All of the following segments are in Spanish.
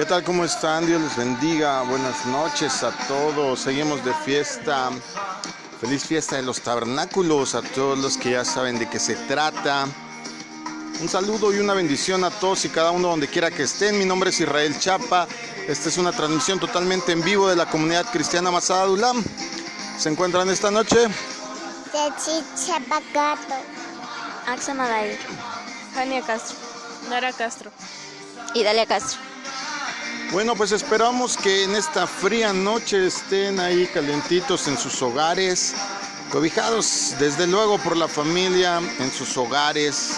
tal? ¿Cómo están? Dios les bendiga. Buenas noches a todos. Seguimos de fiesta. Feliz fiesta de los tabernáculos a todos los que ya saben de qué se trata. Un saludo y una bendición a todos y cada uno donde quiera que estén. Mi nombre es Israel Chapa. Esta es una transmisión totalmente en vivo de la comunidad cristiana Masada Adulam. ¿Se encuentran esta noche? Axa Maday, Jania Castro, Nara Castro y Dalia Castro. Bueno, pues esperamos que en esta fría noche estén ahí calentitos en sus hogares, cobijados desde luego por la familia en sus hogares,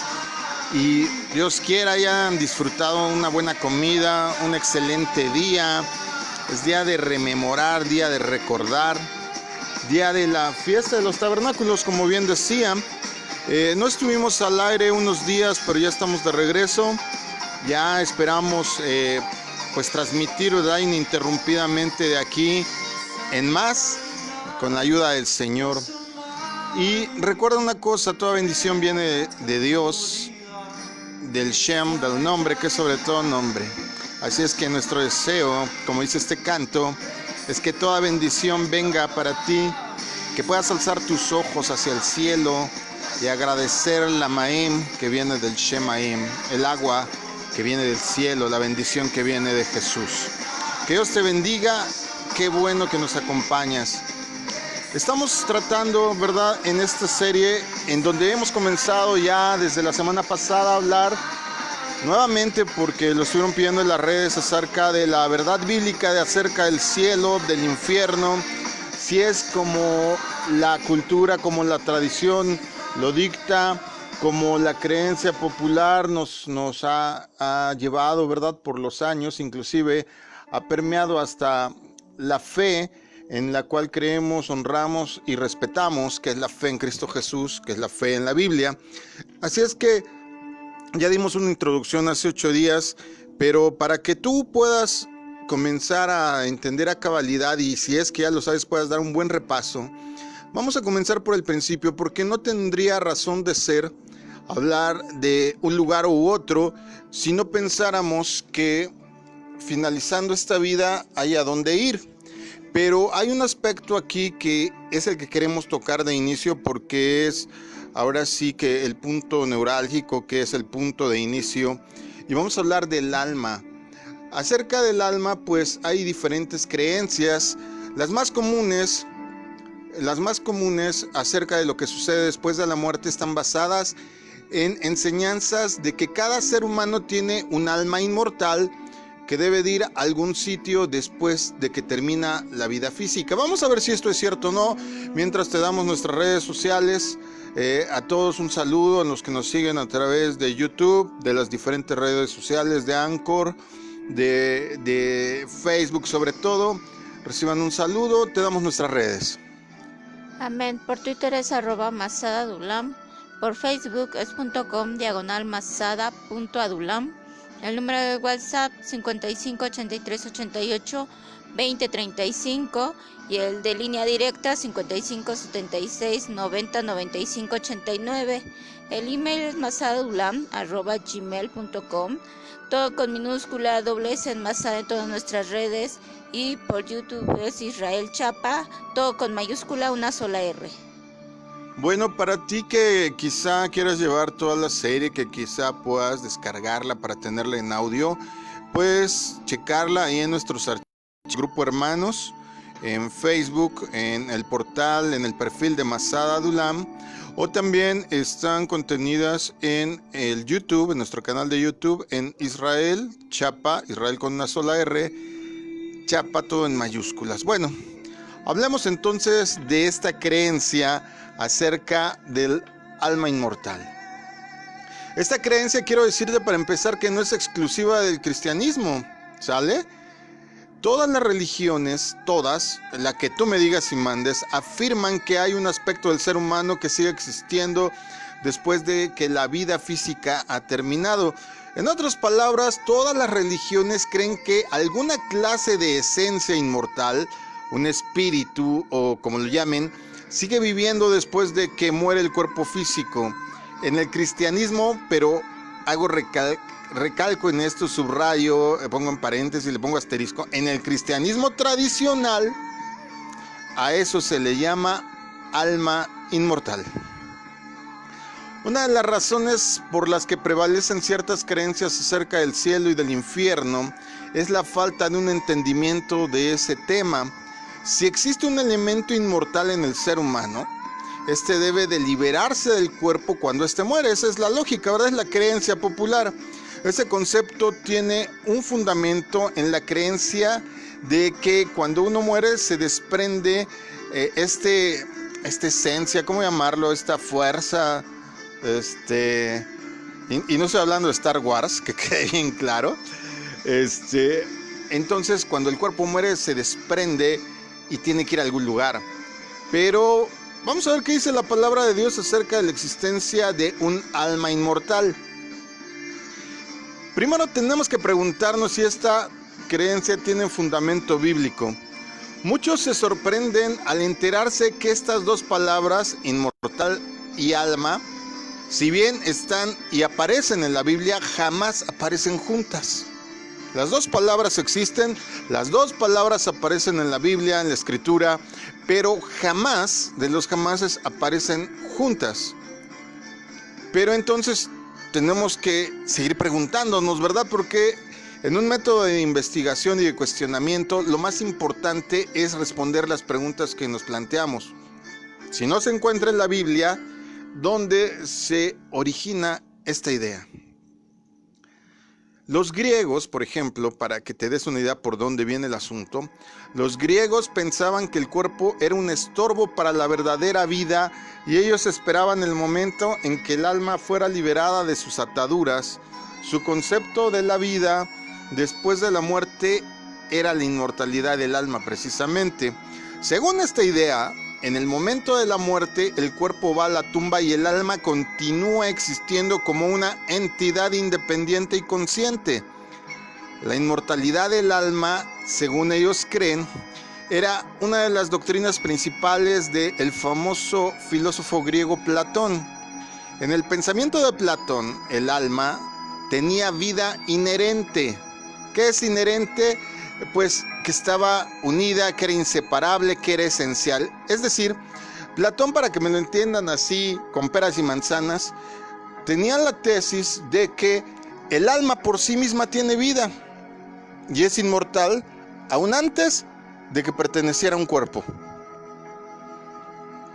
y Dios quiera hayan disfrutado una buena comida, un excelente día. Es día de rememorar, día de recordar, día de la fiesta de los tabernáculos, como bien decía. No estuvimos al aire unos días, pero ya estamos de regreso. Ya esperamos pues transmitir, ¿verdad?, ininterrumpidamente de aquí en más, con la ayuda del Señor. Y recuerda una cosa: toda bendición viene de Dios, del Shem, del nombre, que es sobre todo nombre. Así es que nuestro deseo, como dice este canto, es que toda bendición venga para ti, que puedas alzar tus ojos hacia el cielo y agradecer la Maim que viene del Shemaim, el agua que viene del cielo, la bendición que viene de Jesús. Que Dios te bendiga, qué bueno que nos acompañas. Estamos tratando, ¿verdad?, en esta serie en donde hemos comenzado ya desde la semana pasada a hablar nuevamente, porque lo estuvieron pidiendo en las redes, acerca de la verdad bíblica, de acerca del cielo, del infierno, si es como la cultura, como la tradición lo dicta, como la creencia popular nos ha llevado, ¿verdad?, por los años. Inclusive ha permeado hasta la fe en la cual creemos, honramos y respetamos, que es la fe en Cristo Jesús, que es la fe en la Biblia. Así es que ya dimos una introducción hace 8 días, pero para que tú puedas comenzar a entender a cabalidad, y si es que ya lo sabes, puedas dar un buen repaso, vamos a comenzar por el principio, porque no tendría razón de ser hablar de un lugar u otro si no pensáramos que finalizando esta vida hay a dónde ir. Pero hay un aspecto aquí que es el que queremos tocar de inicio, porque es ahora sí que el punto neurálgico, que es el punto de inicio, y vamos a hablar del alma. Acerca del alma, pues hay diferentes creencias. Las más comunes acerca de lo que sucede después de la muerte están basadas en enseñanzas de que cada ser humano tiene un alma inmortal que debe de ir a algún sitio después de que termina la vida física. Vamos a ver si esto es cierto o no, mientras te damos nuestras redes sociales. A todos un saludo, a los que nos siguen a través de YouTube, de las diferentes redes sociales, de Anchor, de Facebook sobre todo. Reciban un saludo, te damos nuestras redes. Amén. Por Twitter es @masadadulam. Por Facebook es .com/masada.adulam. El número de WhatsApp 55 83 88 20 35 y el de línea directa 55 76 90 95 89. El email es masadadulam@gmail.com. Todo con minúscula, doble S en Masada en todas nuestras redes, y por YouTube es Israel Chapa, todo con mayúscula, una sola R. Bueno, para ti que quizá quieras llevar toda la serie, que quizá puedas descargarla para tenerla en audio, puedes checarla ahí en nuestros archivos, Grupo Hermanos, en Facebook, en el portal, en el perfil de Masada Adulam, o también están contenidas en el YouTube, en nuestro canal de YouTube, en Israel Chapa, Israel con una sola R, Chapa todo en mayúsculas. Bueno, hablemos entonces de esta creencia acerca del alma inmortal. Esta creencia, quiero decirte para empezar, que no es exclusiva del cristianismo, ¿sale? Todas las religiones, todas, la que tú me digas y mandes, afirman que hay un aspecto del ser humano que sigue existiendo después de que la vida física ha terminado. En otras palabras, todas las religiones creen que alguna clase de esencia inmortal, un espíritu o como lo llamen, sigue viviendo después de que muere el cuerpo físico. En el cristianismo, pero recalco en esto, subrayo, pongo en paréntesis, le pongo asterisco. En el cristianismo tradicional, a eso se le llama alma inmortal. Una de las razones por las que prevalecen ciertas creencias acerca del cielo y del infierno es la falta de un entendimiento de ese tema. Si existe un elemento inmortal en el ser humano, este debe de liberarse del cuerpo cuando éste muere. Esa es la lógica, ¿verdad? Es la creencia popular. Ese concepto tiene un fundamento en la creencia de que cuando uno muere se desprende esta esencia, ¿cómo llamarlo? Esta fuerza, y no estoy hablando de Star Wars, que quede bien claro. Entonces, cuando el cuerpo muere se desprende y tiene que ir a algún lugar. Pero vamos a ver qué dice la palabra de Dios acerca de la existencia de un alma inmortal. Primero tenemos que preguntarnos si esta creencia tiene fundamento bíblico. Muchos se sorprenden al enterarse que estas dos palabras, inmortal y alma, si bien están y aparecen en la Biblia, jamás aparecen juntas. Las dos palabras existen, las dos palabras aparecen en la Biblia, en la Escritura, pero jamás, de los jamases, aparecen juntas. Pero entonces tenemos que seguir preguntándonos, ¿verdad? Porque en un método de investigación y de cuestionamiento, lo más importante es responder las preguntas que nos planteamos. Si no se encuentra en la Biblia, ¿dónde se origina esta idea? Los griegos, por ejemplo, para que te des una idea por dónde viene el asunto, los griegos pensaban que el cuerpo era un estorbo para la verdadera vida y ellos esperaban el momento en que el alma fuera liberada de sus ataduras. Su concepto de la vida después de la muerte era la inmortalidad del alma, precisamente. Según esta idea, en el momento de la muerte, el cuerpo va a la tumba y el alma continúa existiendo como una entidad independiente y consciente. La inmortalidad del alma, según ellos creen, era una de las doctrinas principales del famoso filósofo griego Platón. En el pensamiento de Platón, el alma tenía vida inherente. ¿Qué es inherente? Pues que estaba unida, que era inseparable, que era esencial. Es decir, Platón, para que me lo entiendan así, con peras y manzanas, tenía la tesis de que el alma por sí misma tiene vida y es inmortal aún antes de que perteneciera a un cuerpo.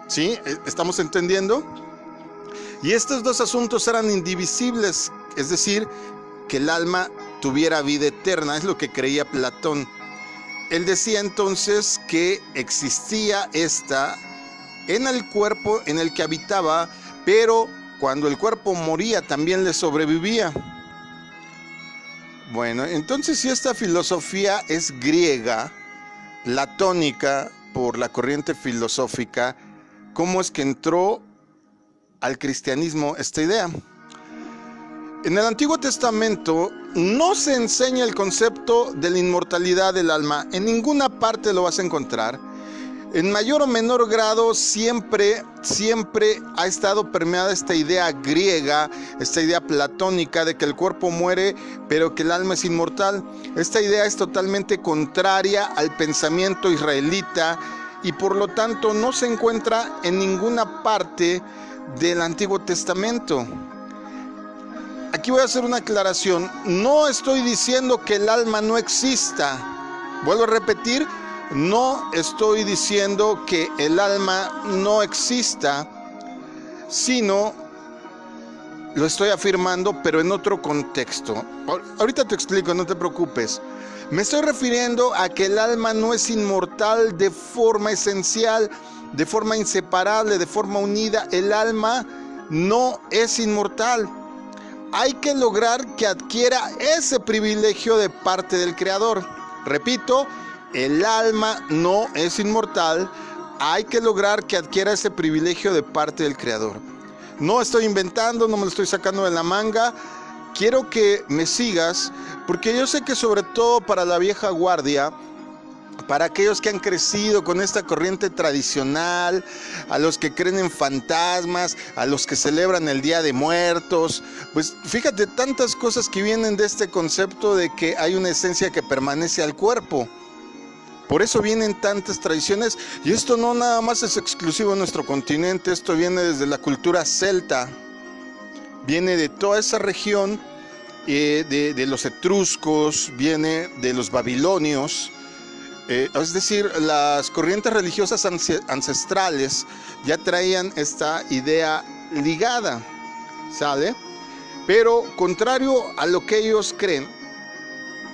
¿Sí? ¿Estamos entendiendo? Y estos dos asuntos eran indivisibles, es decir, que el alma tuviera vida eterna, es lo que creía Platón. Él decía entonces que existía esta en el cuerpo en el que habitaba, pero cuando el cuerpo moría también le sobrevivía. Bueno, entonces si esta filosofía es griega, platónica, por la corriente filosófica, ¿cómo es que entró al cristianismo esta idea? En el Antiguo Testamento no se enseña el concepto de la inmortalidad del alma. En ninguna parte lo vas a encontrar. En mayor o menor grado siempre ha estado permeada esta idea griega, esta idea platónica de que el cuerpo muere, pero que el alma es inmortal. Esta idea es totalmente contraria al pensamiento israelita y por lo tanto no se encuentra en ninguna parte del Antiguo Testamento. Aquí voy a hacer una aclaración. No estoy diciendo que el alma no exista. Vuelvo a repetir, no estoy diciendo que el alma no exista, sino lo estoy afirmando, pero en otro contexto. Ahorita te explico, no te preocupes. Me estoy refiriendo a que el alma no es inmortal de forma esencial, de forma inseparable, de forma unida. El alma no es inmortal. Hay que lograr que adquiera ese privilegio de parte del Creador. Repito, el alma no es inmortal. Hay que lograr que adquiera ese privilegio de parte del Creador. No estoy inventando, no me lo estoy sacando de la manga. Quiero que me sigas, porque yo sé que sobre todo para la vieja guardia, para aquellos que han crecido con esta corriente tradicional, a los que creen en fantasmas, a los que celebran el Día de Muertos. Pues fíjate, tantas cosas que vienen de este concepto de que hay una esencia que permanece al cuerpo. Por eso vienen tantas tradiciones, y esto no nada más es exclusivo de nuestro continente, esto viene desde la cultura celta, viene de toda esa región, de los etruscos, viene de los babilonios. Es decir, las corrientes religiosas ancestrales ya traían esta idea ligada, ¿sale? Pero contrario a lo que ellos creen,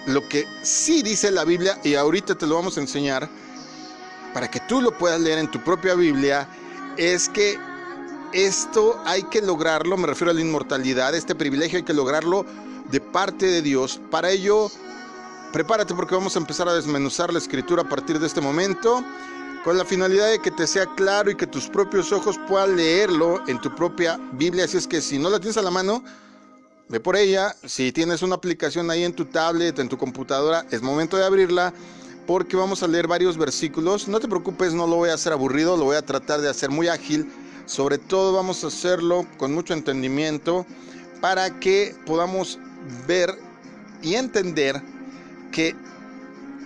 lo que sí dice la Biblia, y ahorita te lo vamos a enseñar, para que tú lo puedas leer en tu propia Biblia, es que esto hay que lograrlo, me refiero a la inmortalidad, este privilegio hay que lograrlo de parte de Dios. Para ello, prepárate porque vamos a empezar a desmenuzar la escritura a partir de este momento, con la finalidad de que te sea claro y que tus propios ojos puedan leerlo en tu propia Biblia. Así es que si no la tienes a la mano, ve por ella. Si tienes una aplicación ahí en tu tablet, en tu computadora, es momento de abrirla, porque vamos a leer varios versículos. No te preocupes, no lo voy a hacer aburrido, lo voy a tratar de hacer muy ágil. Sobre todo vamos a hacerlo con mucho entendimiento para que podamos ver y entender que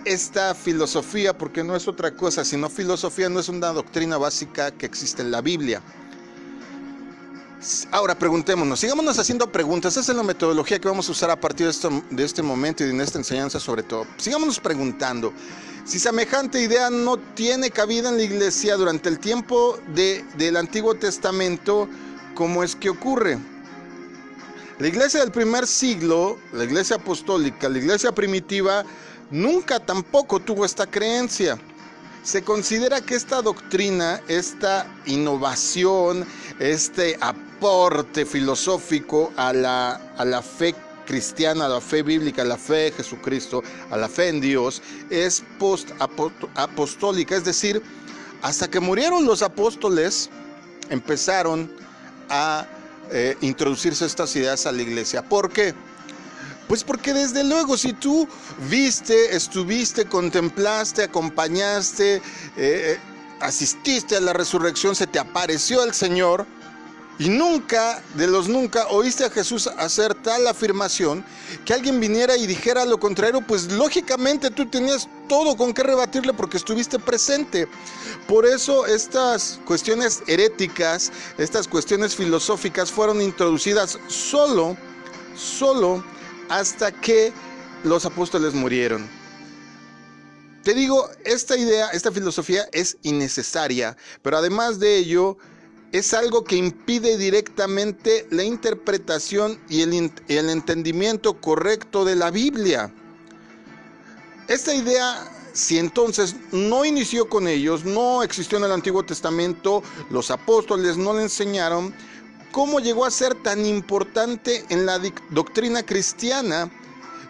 esta filosofía, porque no es otra cosa sino filosofía, no es una doctrina básica que existe en la Biblia. Ahora preguntémonos, sigámonos haciendo preguntas. Esa es la metodología que vamos a usar a partir de este momento y en esta enseñanza sobre todo. Sigámonos preguntando, si semejante idea no tiene cabida en la iglesia durante el tiempo del Antiguo Testamento, ¿cómo es que ocurre? La iglesia del primer siglo, la iglesia apostólica, la iglesia primitiva, nunca tampoco tuvo esta creencia. Se considera que esta doctrina, esta innovación, este aporte filosófico a la fe cristiana, a la fe bíblica, a la fe de Jesucristo, a la fe en Dios, es post-apostólica, es decir, hasta que murieron los apóstoles, empezaron a introducirse estas ideas a la iglesia. ¿Por qué? Pues porque desde luego, si tú viste, estuviste, contemplaste, acompañaste, asististe a la resurrección, se te apareció el Señor y nunca, de los nunca, oíste a Jesús hacer tal afirmación, que alguien viniera y dijera lo contrario, pues lógicamente tú tenías todo con qué rebatirle porque estuviste presente. Por eso estas cuestiones heréticas, estas cuestiones filosóficas fueron introducidas solo hasta que los apóstoles murieron. Te digo, esta idea, esta filosofía es innecesaria, pero además de ello, es algo que impide directamente la interpretación y el entendimiento correcto de la Biblia. Esta idea, si entonces no inició con ellos, no existió en el Antiguo Testamento, los apóstoles no le enseñaron, ¿cómo llegó a ser tan importante en la doctrina cristiana?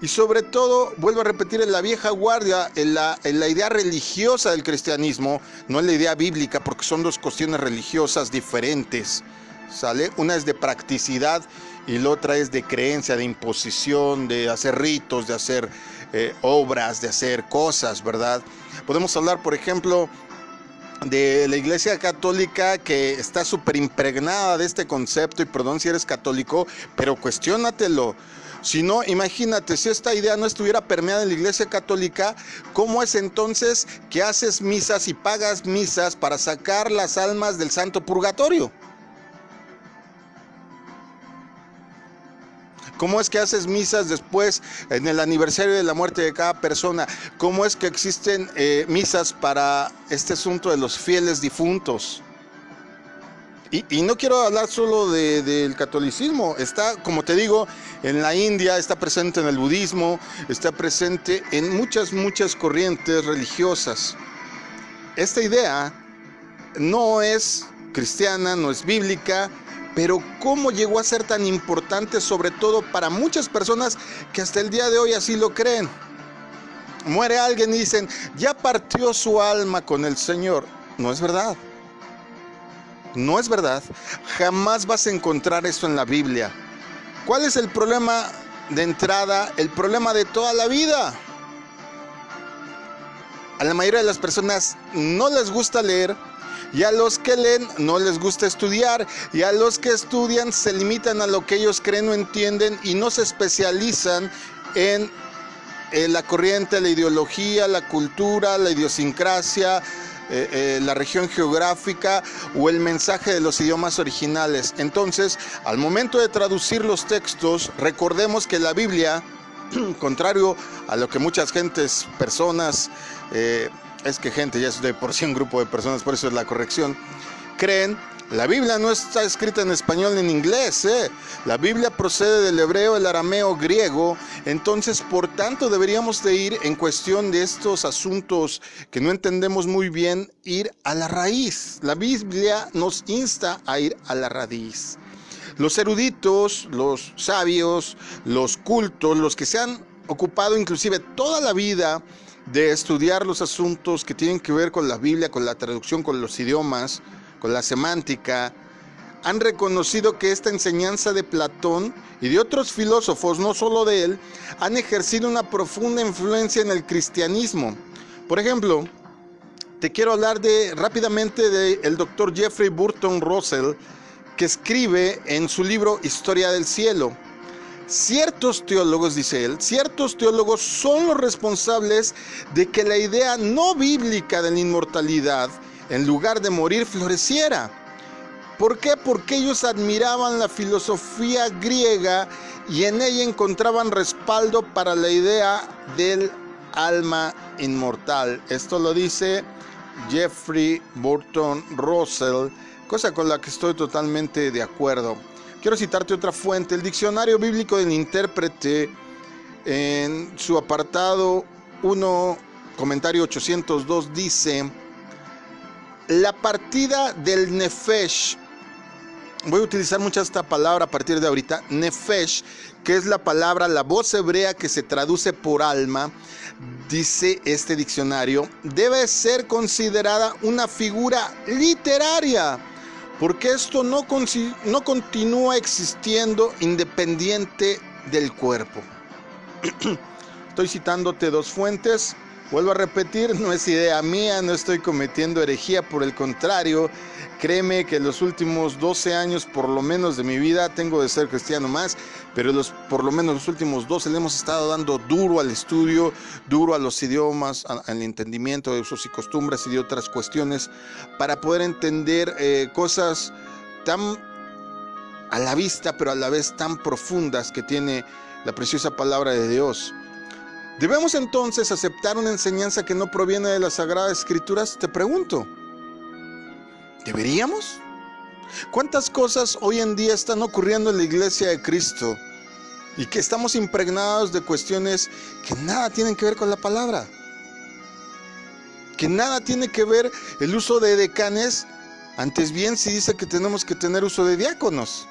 Y sobre todo, vuelvo a repetir, en la vieja guardia, en la idea religiosa del cristianismo, no en la idea bíblica, porque son dos cuestiones religiosas diferentes, ¿sale? Una es de practicidad y la otra es de creencia, de imposición, de hacer ritos, de hacer obras, de hacer cosas, ¿verdad? Podemos hablar, por ejemplo, de la Iglesia Católica, que está súper impregnada de este concepto, y perdón si eres católico, pero cuestiónatelo. Si no, imagínate, si esta idea no estuviera permeada en la Iglesia Católica, ¿cómo es entonces que haces misas y pagas misas para sacar las almas del santo purgatorio? ¿Cómo es que haces misas después en el aniversario de la muerte de cada persona? ¿Cómo es que existen misas para este asunto de los fieles difuntos? Y no quiero hablar solo del catolicismo. Está, como te digo, en la India, está presente en el budismo, está presente en muchas corrientes religiosas. Esta idea no es cristiana, no es bíblica, pero ¿cómo llegó a ser tan importante, sobre todo para muchas personas que hasta el día de hoy así lo creen? Muere alguien y dicen, ya partió su alma con el Señor. No es verdad. No es verdad. Jamás vas a encontrar eso en la Biblia. ¿Cuál es el problema de entrada? El problema de toda la vida. a la mayoría de las personas no les gusta leer, y a los que leen no les gusta estudiar, y a los que estudian se limitan a lo que ellos creen o entienden y no se especializan en la corriente, la ideología, la cultura, la idiosincrasia, la región geográfica o el mensaje de los idiomas originales. Entonces, al momento de traducir los textos, recordemos que la Biblia, contrario a lo que muchas personas, es que gente ya es de por sí un grupo de personas, por eso es la corrección, creen, la Biblia no está escrita en español ni en inglés, la Biblia procede del hebreo, el arameo, griego. Entonces, por tanto, deberíamos de ir en cuestión de estos asuntos que no entendemos muy bien, ir a la raíz. La Biblia nos insta a ir a la raíz. Los eruditos, los sabios, los cultos, los que se han ocupado inclusive toda la vida de estudiar los asuntos que tienen que ver con la Biblia, con la traducción, con los idiomas, con la semántica, han reconocido que esta enseñanza de Platón y de otros filósofos, no solo de él, han ejercido una profunda influencia en el cristianismo. Por ejemplo, te quiero hablar rápidamente del doctor Jeffrey Burton Russell, que escribe en su libro Historia del Cielo. Ciertos teólogos, dice él, ciertos teólogos son los responsables de que la idea no bíblica de la inmortalidad, en lugar de morir, floreciera. ¿Por qué? Porque ellos admiraban la filosofía griega y en ella encontraban respaldo para la idea del alma inmortal. Esto lo dice Jeffrey Burton Russell, cosa con la que estoy totalmente de acuerdo. Quiero citarte otra fuente, el Diccionario Bíblico del Intérprete, en su apartado 1, comentario 802, dice: la partida del nefesh, voy a utilizar mucho esta palabra a partir de ahorita, nefesh, que es la palabra, la voz hebrea que se traduce por alma, dice este diccionario, debe ser considerada una figura literaria, porque esto no continúa existiendo independiente del cuerpo. Estoy citándote dos fuentes. Vuelvo a repetir, no es idea mía, no estoy cometiendo herejía, por el contrario, créeme que los últimos 12 años por lo menos de mi vida, tengo de ser cristiano más, pero por lo menos los últimos 12 le hemos estado dando duro al estudio, duro a los idiomas, al entendimiento de usos y costumbres y de otras cuestiones, para poder entender cosas tan a la vista, pero a la vez tan profundas que tiene la preciosa palabra de Dios. ¿Debemos entonces aceptar una enseñanza que no proviene de las Sagradas Escrituras? Te pregunto, ¿deberíamos? ¿Cuántas cosas hoy en día están ocurriendo en la Iglesia de Cristo y que estamos impregnados de cuestiones que nada tienen que ver con la palabra? Que nada tiene que ver el uso de decanes, antes bien se dice que tenemos que tener uso de diáconos,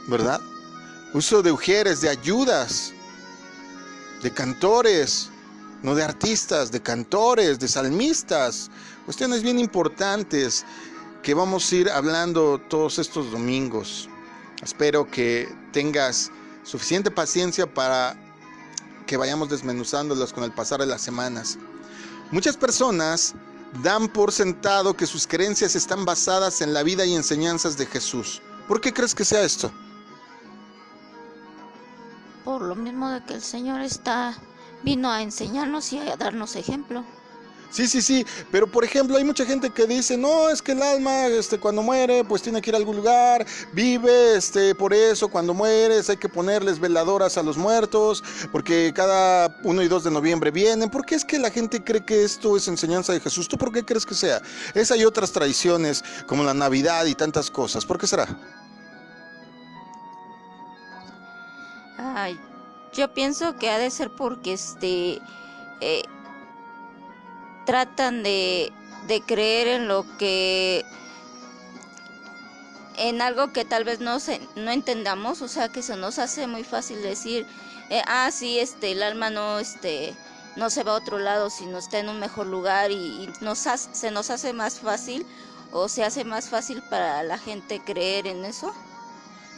¿verdad? Uso de ujieres, de ayudas, de cantores, no de artistas, de cantores, de salmistas, cuestiones bien importantes que vamos a ir hablando todos estos domingos. Espero que tengas suficiente paciencia para que vayamos desmenuzándolas con el pasar de las semanas. Muchas personas dan por sentado que sus creencias están basadas en la vida y enseñanzas de Jesús. ¿Por qué crees que sea esto? Por lo mismo de que el Señor vino a enseñarnos y a darnos ejemplo. Sí, pero por ejemplo hay mucha gente que dice, no, es que el alma cuando muere pues tiene que ir a algún lugar, vive, por eso cuando mueres hay que ponerles veladoras a los muertos, porque cada 1 y 2 de noviembre vienen. ¿Por qué es que la gente cree que esto es enseñanza de Jesús? ¿Tú por qué crees que sea? Esa y otras tradiciones como la Navidad y tantas cosas, ¿por qué será? Yo pienso que ha de ser porque tratan de creer en algo que tal vez no entendamos, o sea, que se nos hace muy fácil decir, sí, el alma no se va a otro lado, sino está en un mejor lugar, y se nos hace más fácil, o se hace más fácil para la gente creer en eso.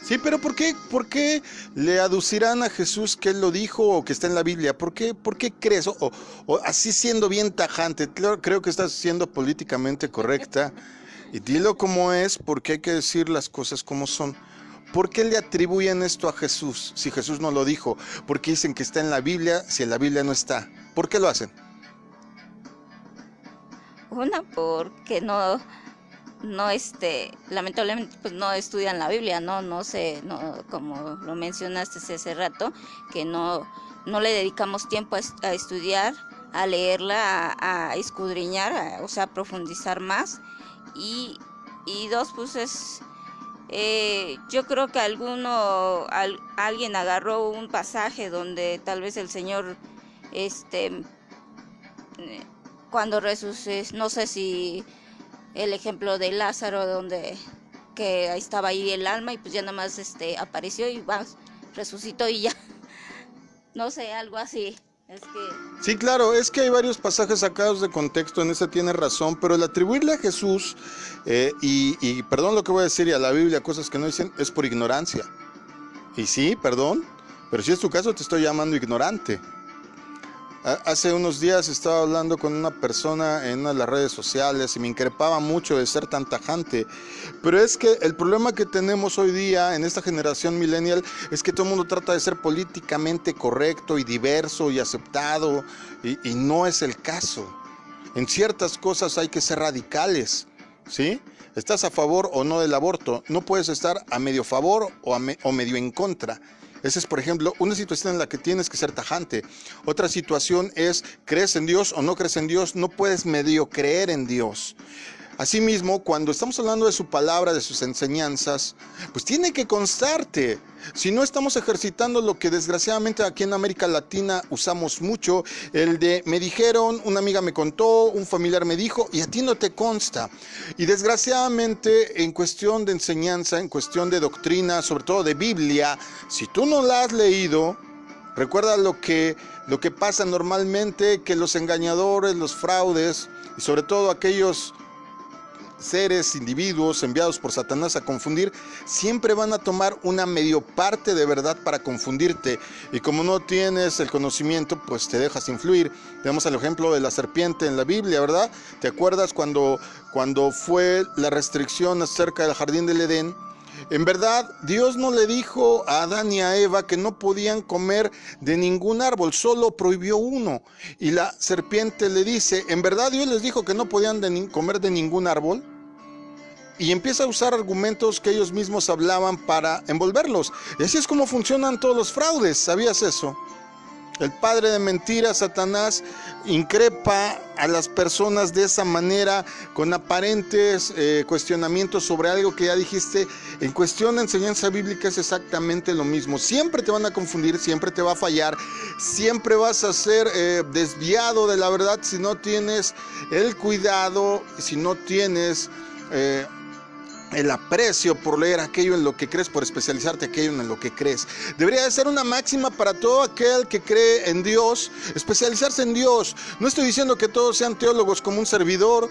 Sí, pero por qué le aducirán a Jesús que él lo dijo o que está en la Biblia? Por qué crees? O así siendo bien tajante, creo que estás siendo políticamente correcta. Y dilo como es, porque hay que decir las cosas como son. ¿Por qué le atribuyen esto a Jesús si Jesús no lo dijo? ¿Por qué dicen que está en la Biblia si en la Biblia no está? ¿Por qué lo hacen? Una, porque lamentablemente pues no estudian la Biblia, no sé, no, como lo mencionaste hace rato, que no le dedicamos tiempo a estudiar, a leerla, a escudriñar, o sea, a profundizar más. Y dos, pues yo creo que alguien agarró un pasaje donde tal vez el Señor, cuando resucitó, no sé si el ejemplo de Lázaro, donde que estaba ahí el alma y pues ya nada más apareció y resucitó y ya, no sé, algo así. Sí, claro, es que hay varios pasajes sacados de contexto, en ese tiene razón, pero el atribuirle a Jesús, y perdón lo que voy a decir, y a la Biblia cosas que no dicen, es por ignorancia. Y sí, perdón, pero si es tu caso te estoy llamando ignorante. Hace unos días estaba hablando con una persona en una de las redes sociales y me increpaba mucho de ser tan tajante. Pero es que el problema que tenemos hoy día en esta generación millennial es que todo el mundo trata de ser políticamente correcto y diverso y aceptado, y no es el caso. En ciertas cosas hay que ser radicales, ¿sí? ¿Estás a favor o no del aborto? No puedes estar a medio favor o medio en contra. Esa es, por ejemplo, una situación en la que tienes que ser tajante. Otra situación es, ¿crees en Dios o no crees en Dios? No puedes medio creer en Dios. Asimismo, cuando estamos hablando de su palabra, de sus enseñanzas, pues tiene que constarte. Si no estamos ejercitando lo que desgraciadamente aquí en América Latina usamos mucho, el de me dijeron, una amiga me contó, un familiar me dijo, y a ti no te consta. Y desgraciadamente en cuestión de enseñanza, en cuestión de doctrina, sobre todo de Biblia, si tú no la has leído, recuerda lo que pasa normalmente, que los engañadores, los fraudes, y sobre todo aquellos seres, individuos enviados por Satanás a confundir, siempre van a tomar una medio parte de verdad para confundirte, y como no tienes el conocimiento, pues te dejas influir. Tenemos el ejemplo de la serpiente en la Biblia, ¿verdad? ¿Te acuerdas cuando fue la restricción acerca del jardín del Edén? En verdad, Dios no le dijo a Adán y a Eva que no podían comer de ningún árbol, solo prohibió uno. Y la serpiente le dice, ¿en verdad Dios les dijo que no podían comer de ningún árbol? Y empieza a usar argumentos que ellos mismos hablaban para envolverlos. Y así es como funcionan todos los fraudes, ¿sabías eso? El padre de mentiras, Satanás, increpa a las personas de esa manera, con aparentes cuestionamientos sobre algo que ya dijiste. En cuestión de enseñanza bíblica es exactamente lo mismo. Siempre te van a confundir, siempre te va a fallar, siempre vas a ser desviado de la verdad si no tienes el cuidado, si no tienes el aprecio por leer aquello en lo que crees, por especializarte aquello en lo que crees. Debería de ser una máxima para todo aquel que cree en Dios, especializarse en Dios. No estoy diciendo que todos sean teólogos como un servidor,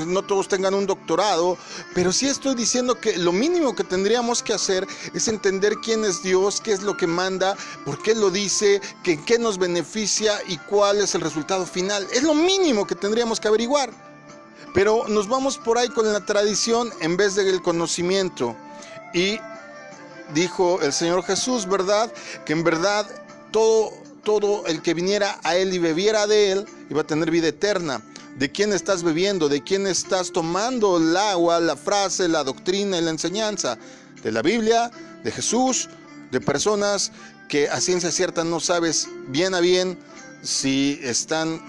no todos tengan un doctorado, pero sí estoy diciendo que lo mínimo que tendríamos que hacer es entender quién es Dios, qué es lo que manda, por qué lo dice, qué nos beneficia y cuál es el resultado final. Es lo mínimo que tendríamos que averiguar. Pero nos vamos por ahí con la tradición en vez del conocimiento. Y dijo el Señor Jesús, ¿verdad? Que en verdad todo el que viniera a Él y bebiera de Él iba a tener vida eterna. ¿De quién estás bebiendo? ¿De quién estás tomando el agua, la frase, la doctrina y la enseñanza? ¿De la Biblia? ¿De Jesús? ¿De personas que a ciencia cierta no sabes bien a bien si están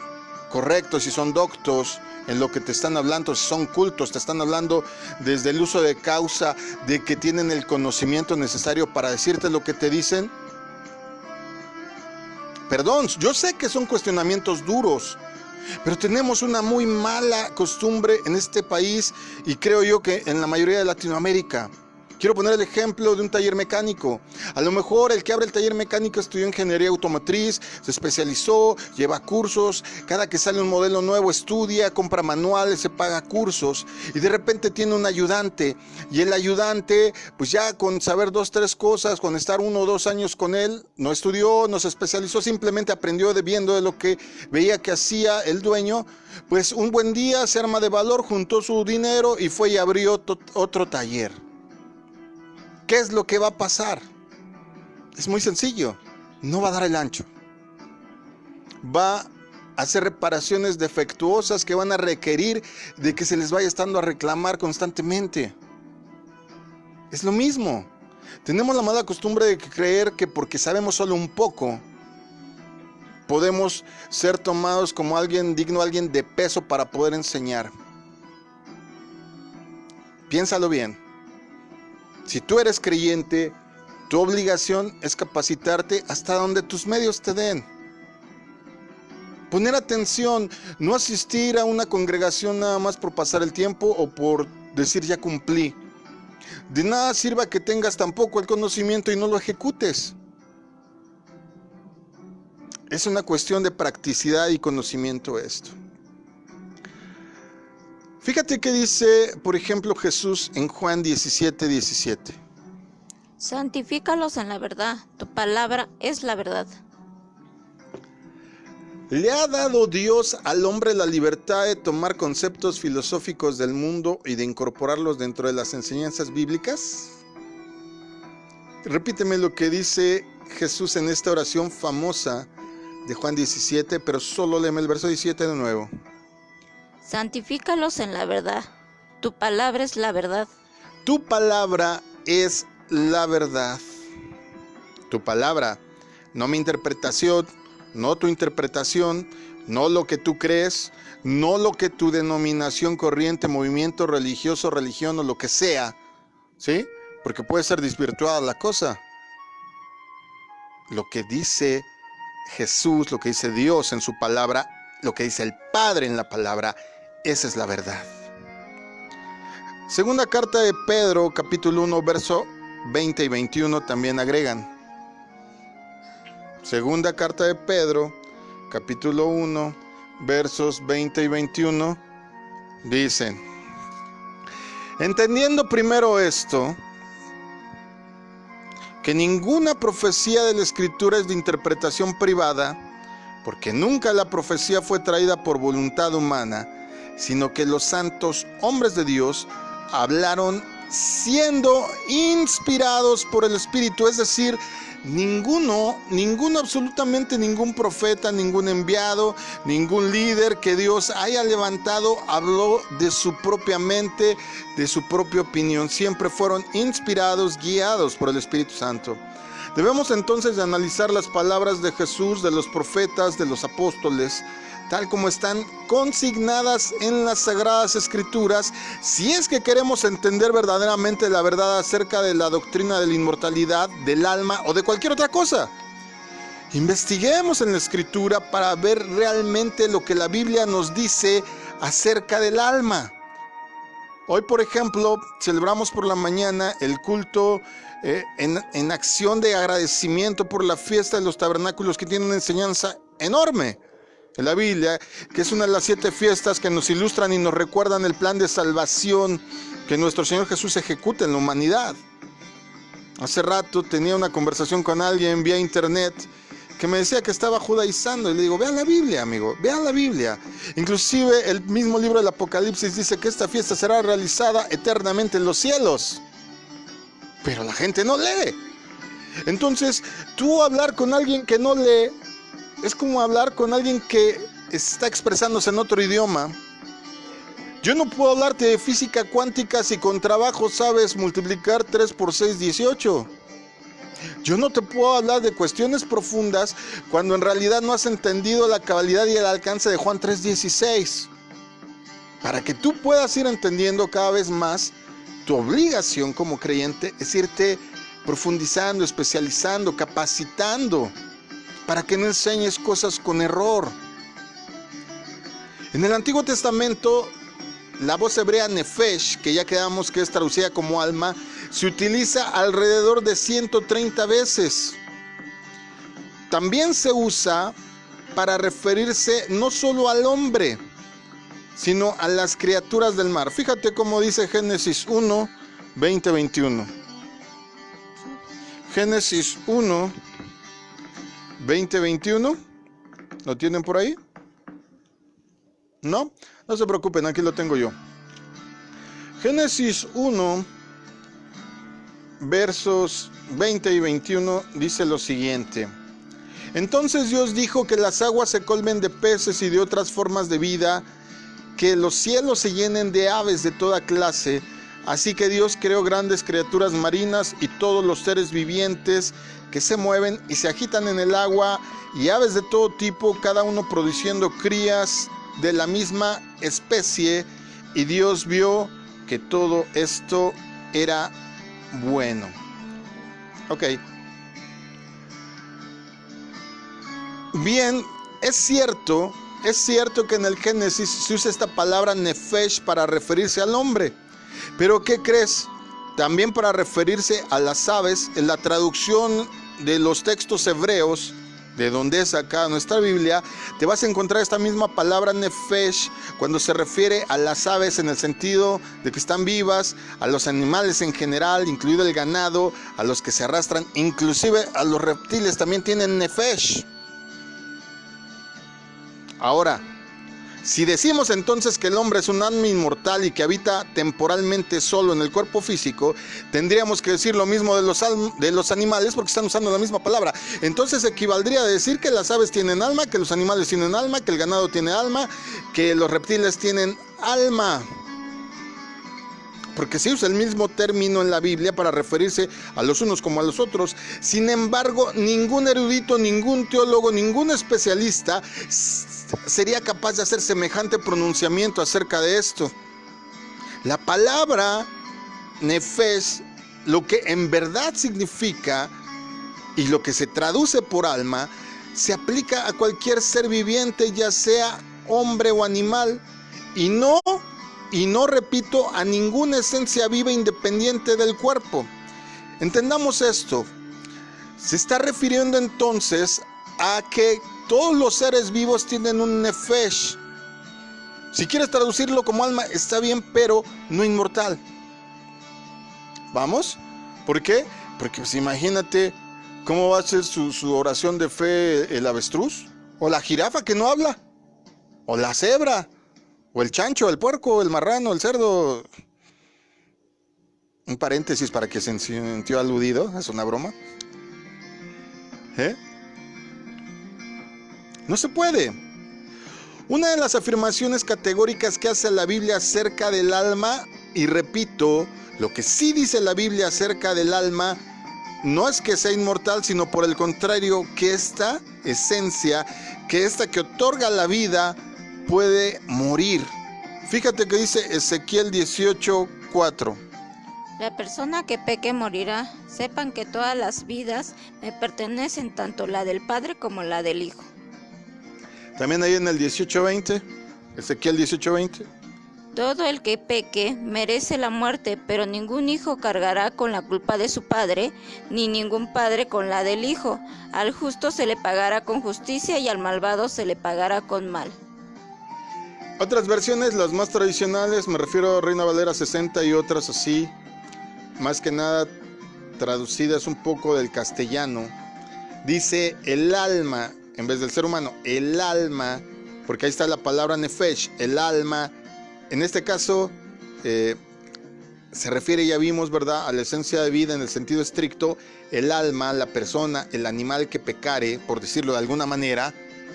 correctos, si son doctos en lo que te están hablando, si son cultos, te están hablando desde el uso de causa, de que tienen el conocimiento necesario para decirte lo que te dicen? Perdón, yo sé que son cuestionamientos duros, pero tenemos una muy mala costumbre en este país, y creo yo que en la mayoría de Latinoamérica, Quiero poner el ejemplo de un taller mecánico. A lo mejor el que abre el taller mecánico estudió ingeniería automotriz, se especializó, lleva cursos, cada que sale un modelo nuevo estudia, compra manuales, se paga cursos y de repente tiene un ayudante y el ayudante pues ya con saber 2, 3 cosas, con estar 1 o 2 años con él, no estudió, no se especializó, simplemente aprendió viendo de lo que veía que hacía el dueño, pues un buen día se arma de valor, juntó su dinero y fue y abrió otro taller. ¿Qué es lo que va a pasar? Es muy sencillo, no va a dar el ancho. Va a hacer reparaciones defectuosas que van a requerir de que se les vaya estando a reclamar constantemente. Es lo mismo. Tenemos la mala costumbre de creer que porque sabemos solo un poco, podemos ser tomados como alguien digno, alguien de peso para poder enseñar. Piénsalo bien. Si tú eres creyente, tu obligación es capacitarte hasta donde tus medios te den. Poner atención, no asistir a una congregación nada más por pasar el tiempo o por decir ya cumplí. De nada sirva que tengas tampoco el conocimiento y no lo ejecutes. Es una cuestión de practicidad y conocimiento esto. Fíjate que dice, por ejemplo, Jesús en Juan 17:17. Santifícalos en la verdad, tu palabra es la verdad. ¿Le ha dado Dios al hombre la libertad de tomar conceptos filosóficos del mundo y de incorporarlos dentro de las enseñanzas bíblicas? Repíteme lo que dice Jesús en esta oración famosa de Juan 17, pero solo léeme el verso 17 de nuevo. Santifícalos en la verdad, tu palabra es la verdad. Tu palabra es la verdad. Tu palabra, no mi interpretación, no tu interpretación, no lo que tú crees, no lo que tu denominación, corriente, movimiento religioso, religión o lo que sea, ¿sí? Porque puede ser desvirtuada la cosa. Lo que dice Jesús, lo que dice Dios en su palabra, lo que dice el Padre en la palabra, esa es la verdad. Segunda carta de Pedro, capítulo 1, verso 20 y 21 también agregan. Segunda carta de Pedro, capítulo 1, versos 20 y 21, dicen: entendiendo primero esto, que ninguna profecía de la Escritura es de interpretación privada, porque nunca la profecía fue traída por voluntad humana, sino que los santos hombres de Dios hablaron siendo inspirados por el Espíritu, es decir, absolutamente ningún profeta, ningún enviado, ningún líder que Dios haya levantado habló de su propia mente, de su propia opinión. Siempre fueron inspirados, guiados por el Espíritu Santo. Debemos entonces de analizar las palabras de Jesús, de los profetas, de los apóstoles, tal como están consignadas en las Sagradas Escrituras, si es que queremos entender verdaderamente la verdad acerca de la doctrina de la inmortalidad, del alma o de cualquier otra cosa. Investiguemos en la Escritura para ver realmente lo que la Biblia nos dice acerca del alma. Hoy, por ejemplo, celebramos por la mañana el culto en acción de agradecimiento por la fiesta de los tabernáculos, que tiene una enseñanza enorme en la Biblia, que es una de las 7 fiestas que nos ilustran y nos recuerdan el plan de salvación que nuestro Señor Jesús ejecuta en la humanidad. Hace rato tenía una conversación con alguien vía internet que me decía que estaba judaizando, y le digo: vean la Biblia, amigo, vean la Biblia. Inclusive el mismo libro del Apocalipsis dice que esta fiesta será realizada eternamente en los cielos, pero la gente no lee. Entonces, tú hablar con alguien que no lee es como hablar con alguien que está expresándose en otro idioma. Yo no puedo hablarte de física cuántica si con trabajo sabes multiplicar 3 por 6, 18. Yo no te puedo hablar de cuestiones profundas cuando en realidad no has entendido la cabalidad y el alcance de Juan 3:16. Para que tú puedas ir entendiendo cada vez más, tu obligación como creyente es irte profundizando, especializando, capacitando, para que no enseñes cosas con error. En el Antiguo Testamento, la voz hebrea nefesh, que ya quedamos que es traducida como alma, se utiliza alrededor de 130 veces. También se usa para referirse no solo al hombre, sino a las criaturas del mar. Fíjate cómo dice Génesis 1, 20, 21. Génesis 1, 20, 21. ¿Lo tienen por ahí? ¿No? No se preocupen, aquí lo tengo yo. Génesis 1, versos 20 y 21 dice lo siguiente. Entonces Dios dijo que las aguas se colmen de peces y de otras formas de vida, que los cielos se llenen de aves de toda clase. Así que Dios creó grandes criaturas marinas y todos los seres vivientes que se mueven y se agitan en el agua, y aves de todo tipo, cada uno produciendo crías de la misma especie. Y Dios vio que todo esto era bueno. Ok. Bien, es cierto que en el Génesis se usa esta palabra nefesh para referirse al hombre. Pero ¿qué crees? También para referirse a las aves, en la traducción de los textos hebreos, de donde es acá nuestra Biblia, te vas a encontrar esta misma palabra nefesh cuando se refiere a las aves en el sentido de que están vivas, a los animales en general, incluido el ganado, a los que se arrastran, inclusive a los reptiles también tienen nefesh. Ahora, si decimos entonces que el hombre es un alma inmortal y que habita temporalmente solo en el cuerpo físico, tendríamos que decir lo mismo de los animales, porque están usando la misma palabra. Entonces equivaldría a decir que las aves tienen alma, que los animales tienen alma, que el ganado tiene alma, que los reptiles tienen alma. Porque se usa el mismo término en la Biblia para referirse a los unos como a los otros. Sin embargo, ningún erudito, ningún teólogo, ningún especialista sería capaz de hacer semejante pronunciamiento acerca de esto. La palabra nefesh, lo que en verdad significa y lo que se traduce por alma, se aplica a cualquier ser viviente, ya sea hombre o animal, y no, repito, a ninguna esencia viva independiente del cuerpo. Entendamos esto. Se está refiriendo entonces a que todos los seres vivos tienen un nefesh. Si quieres traducirlo como alma, está bien, pero no inmortal. ¿Vamos? ¿Por qué? Porque pues, imagínate cómo va a ser su oración de fe el avestruz, o la jirafa que no habla, o la cebra, o el chancho, el puerco, el marrano, el cerdo. Un paréntesis para que se sintió aludido, es una broma. No se puede. Una de las afirmaciones categóricas que hace la Biblia acerca del alma, y repito, lo que sí dice la Biblia acerca del alma, no es que sea inmortal, sino por el contrario, que esta esencia, que esta que otorga la vida, puede morir. Fíjate que dice Ezequiel 18:4. La persona que peque morirá. Sepan que todas las vidas me pertenecen, tanto la del Padre como la del Hijo. También ahí en el 18:20, Ezequiel 18:20. Todo el que peque merece la muerte, pero ningún hijo cargará con la culpa de su padre, ni ningún padre con la del hijo. Al justo se le pagará con justicia y al malvado se le pagará con mal. Otras versiones, las más tradicionales, me refiero a Reina Valera 60 y otras así, más que nada traducidas un poco del castellano, dice el alma, en vez del ser humano, el alma, porque ahí está la palabra nefesh, el alma. En este caso se refiere, ya vimos, ¿verdad?, a la esencia de vida en el sentido estricto. El alma, la persona, el animal que pecare, por decirlo de alguna manera,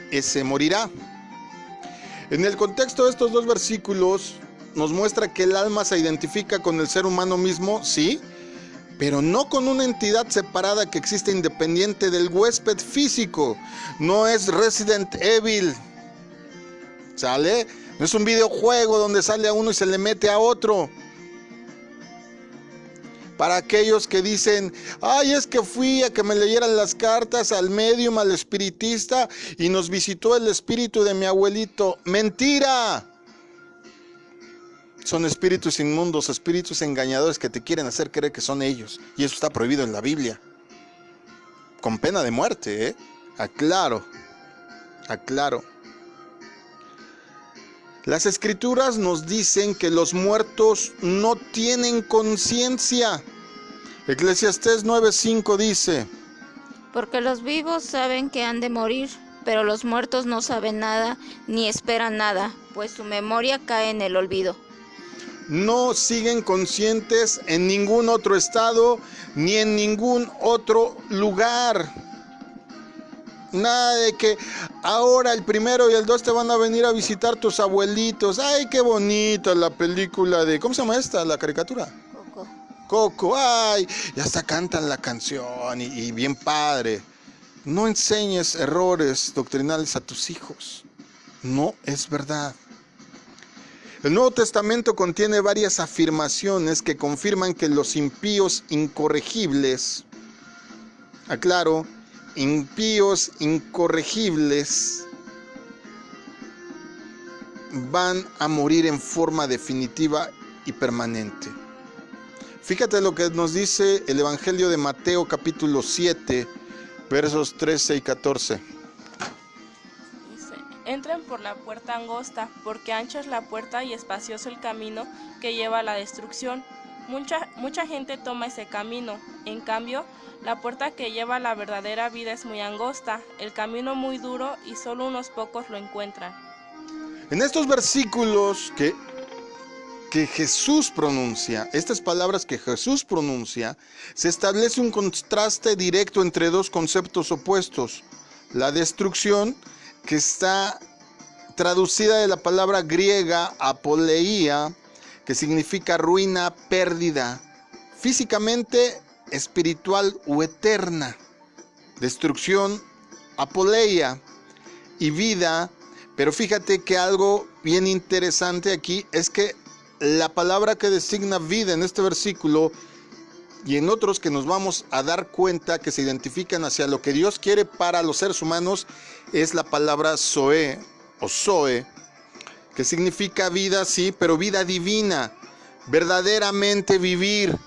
ese morirá. En el contexto de estos dos versículos nos muestra que el alma se identifica con el ser humano mismo, sí, pero no con una entidad separada que existe independiente del huésped físico. No es Resident Evil, ¿sale? No es un videojuego donde sale a uno y se le mete a otro. Para aquellos que dicen, ay, es que fui a que me leyeran las cartas al médium, al espiritista, y nos visitó el espíritu de mi abuelito. ¡Mentira! Son espíritus inmundos, espíritus engañadores que te quieren hacer creer que son ellos. Y eso está prohibido en la Biblia. Con pena de muerte, ¿eh? Aclaro. Las escrituras nos dicen que los muertos no tienen conciencia. Eclesiastés 9:5 dice: Porque los vivos saben que han de morir, pero los muertos no saben nada ni esperan nada, pues su memoria cae en el olvido. No siguen conscientes en ningún otro estado ni en ningún otro lugar. Nada de que ahora el 1 y el 2 te van a venir a visitar tus abuelitos. Ay, qué bonita la película de... ¿Cómo se llama esta? La caricatura. Coco. Ay, ya hasta cantan la canción y bien padre. No enseñes errores doctrinales a tus hijos. No es verdad. El Nuevo Testamento contiene varias afirmaciones que confirman que los impíos incorregibles, aclaro, impíos incorregibles, van a morir en forma definitiva y permanente. Fíjate lo que nos dice el Evangelio de Mateo capítulo 7, versos 13 y 14. Entren por la puerta angosta, porque ancha es la puerta y espacioso el camino que lleva a la destrucción. Mucha gente toma ese camino. En cambio, la puerta que lleva a la verdadera vida es muy angosta, el camino muy duro y solo unos pocos lo encuentran. En estos versículos que Jesús pronuncia, estas palabras que Jesús pronuncia, se establece un contraste directo entre dos conceptos opuestos. La destrucción, que está traducida de la palabra griega apoleia, que significa ruina, pérdida, físicamente, espiritual o eterna. Destrucción, apoleia, y vida. Pero fíjate que algo bien interesante aquí es que la palabra que designa vida en este versículo y en otros que nos vamos a dar cuenta que se identifican hacia lo que Dios quiere para los seres humanos es la palabra zoe o zoe, que significa vida, sí, pero vida divina, verdaderamente vivir,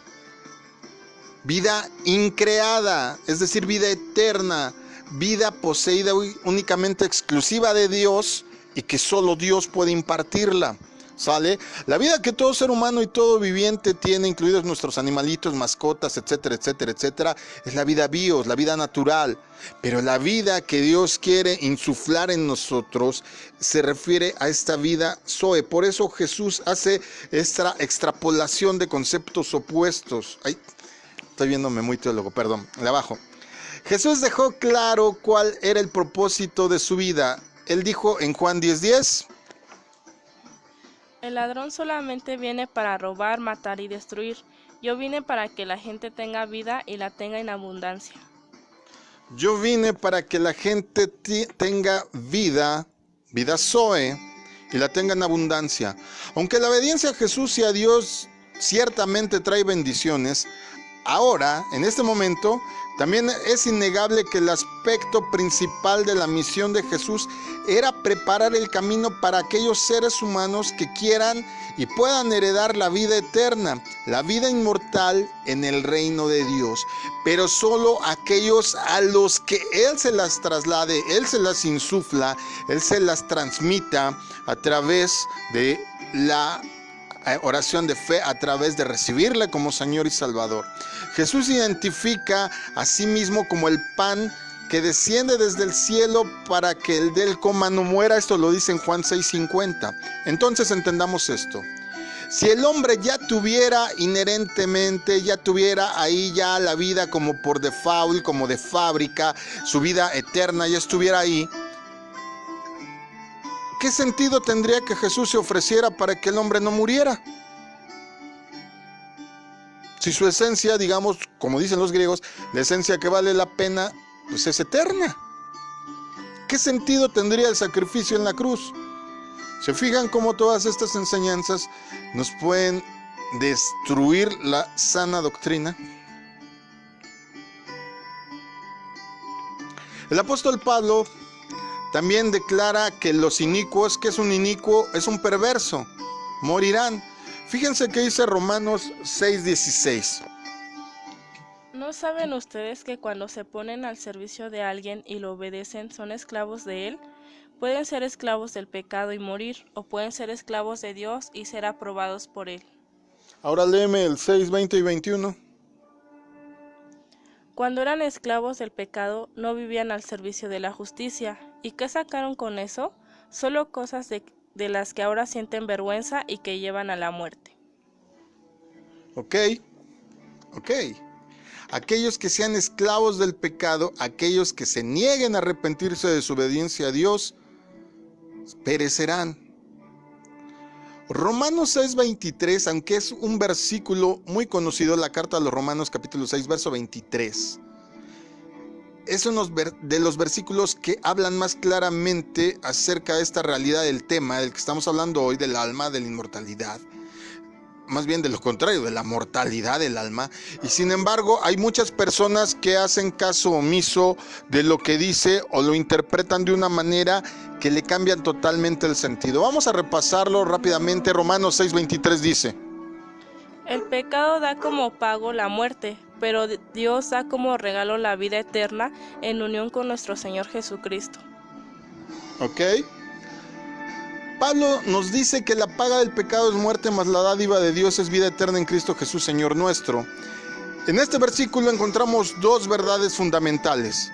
vida increada, es decir, vida eterna, vida poseída únicamente exclusiva de Dios y que solo Dios puede impartirla. ¿Sale? La vida que todo ser humano y todo viviente tiene, incluidos nuestros animalitos, mascotas, etcétera, etcétera, etcétera, es la vida bios, la vida natural. Pero la vida que Dios quiere insuflar en nosotros se refiere a esta vida zoe. Por eso Jesús hace esta extrapolación de conceptos opuestos. Ay, estoy viéndome muy teólogo, perdón, de abajo. Jesús dejó claro cuál era el propósito de su vida. Él dijo en Juan 10:10. El ladrón solamente viene para robar, matar y destruir. Yo vine para que la gente tenga vida y la tenga en abundancia. Yo vine para que la gente tenga vida zoe, y la tenga en abundancia. Aunque la obediencia a Jesús y a Dios ciertamente trae bendiciones, ahora, en este momento, también es innegable que el aspecto principal de la misión de Jesús era preparar el camino para aquellos seres humanos que quieran y puedan heredar la vida eterna, la vida inmortal en el reino de Dios. Pero solo aquellos a los que Él se las traslade, Él se las insufla, Él se las transmita a través de la oración de fe, a través de recibirle como Señor y Salvador. Jesús identifica a sí mismo como el pan que desciende desde el cielo para que el de él coma no muera. Esto lo dice en Juan 6:50. Entonces entendamos esto. Si el hombre ya tuviera inherentemente, ya tuviera ahí ya la vida como por default, como de fábrica, su vida eterna ya estuviera ahí, ¿qué sentido tendría que Jesús se ofreciera para que el hombre no muriera? Si su esencia, digamos, como dicen los griegos, la esencia que vale la pena, pues es eterna. ¿Qué sentido tendría el sacrificio en la cruz? ¿Se fijan cómo todas estas enseñanzas nos pueden destruir la sana doctrina? El apóstol Pablo también declara que los inicuos, que es un inicuo, es un perverso, morirán. Fíjense que dice Romanos 6:16. ¿No saben ustedes que cuando se ponen al servicio de alguien y lo obedecen son esclavos de él? Pueden ser esclavos del pecado y morir, o pueden ser esclavos de Dios y ser aprobados por él. Ahora léeme el 6:20 y 21. Cuando eran esclavos del pecado, no vivían al servicio de la justicia. ¿Y qué sacaron con eso? Solo cosas de las que ahora sienten vergüenza y que llevan a la muerte. Ok. Aquellos que sean esclavos del pecado, aquellos que se nieguen a arrepentirse de su obediencia a Dios, perecerán. Romanos 6:23, aunque es un versículo muy conocido, la carta a los Romanos capítulo 6, verso 23, es uno de los versículos que hablan más claramente acerca de esta realidad del tema del que estamos hablando hoy, del alma, de la inmortalidad. Más bien de lo contrario, de la mortalidad del alma. Y sin embargo, hay muchas personas que hacen caso omiso de lo que dice o lo interpretan de una manera que le cambian totalmente el sentido. Vamos a repasarlo rápidamente. Romanos 6:23 dice: El pecado da como pago la muerte, pero Dios da como regalo la vida eterna en unión con nuestro Señor Jesucristo. ¿Ok? Pablo nos dice que la paga del pecado es muerte, mas la dádiva de Dios es vida eterna en Cristo Jesús, Señor nuestro. En este versículo encontramos dos verdades fundamentales,